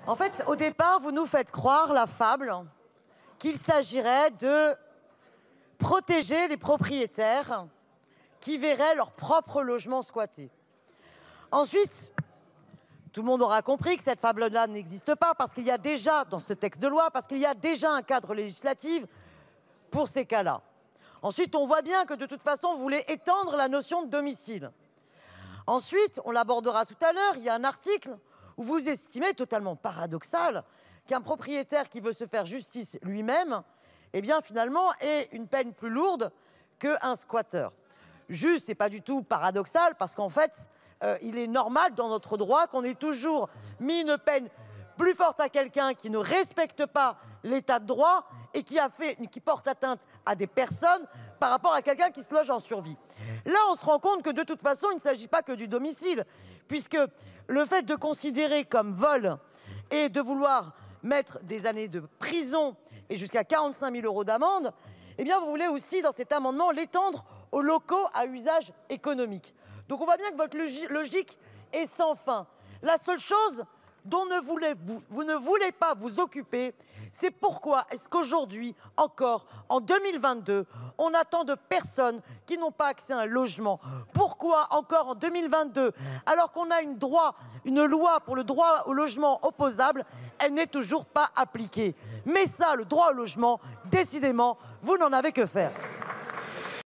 En fait, au départ, vous nous faites croire la fable qu'il s'agirait de protéger les propriétaires qui verraient leur propre logement squatté. Ensuite, tout le monde aura compris que cette fable-là n'existe pas parce qu'il y a déjà, dans ce texte de loi, parce qu'il y a déjà un cadre législatif pour ces cas-là. Ensuite, on voit bien que de toute façon, vous voulez étendre la notion de domicile. Ensuite, on l'abordera tout à l'heure, il y a un article où vous estimez totalement paradoxal qu'un propriétaire qui veut se faire justice lui-même, eh bien finalement, ait une peine plus lourde qu'un squatteur. Juste, c'est pas du tout paradoxal parce qu'en fait, il est normal dans notre droit qu'on ait toujours mis une peine plus forte à quelqu'un qui ne respecte pas l'état de droit et qui porte atteinte à des personnes par rapport à quelqu'un qui se loge en survie. Là, on se rend compte que de toute façon, il ne s'agit pas que du domicile, puisque le fait de considérer comme vol et de vouloir mettre des années de prison et jusqu'à 45 000 € d'amende, eh bien, vous voulez aussi, dans cet amendement, l'étendre aux locaux à usage économique. Donc on voit bien que votre logique est sans fin. La seule chose dont vous ne voulez pas vous occuper, c'est pourquoi est-ce qu'aujourd'hui, encore en 2022, on attend de personnes qui n'ont pas accès à un logement. Pourquoi encore en 2022, alors qu'on a une loi pour le droit au logement opposable, elle n'est toujours pas appliquée. Mais ça, le droit au logement, décidément, vous n'en avez que faire.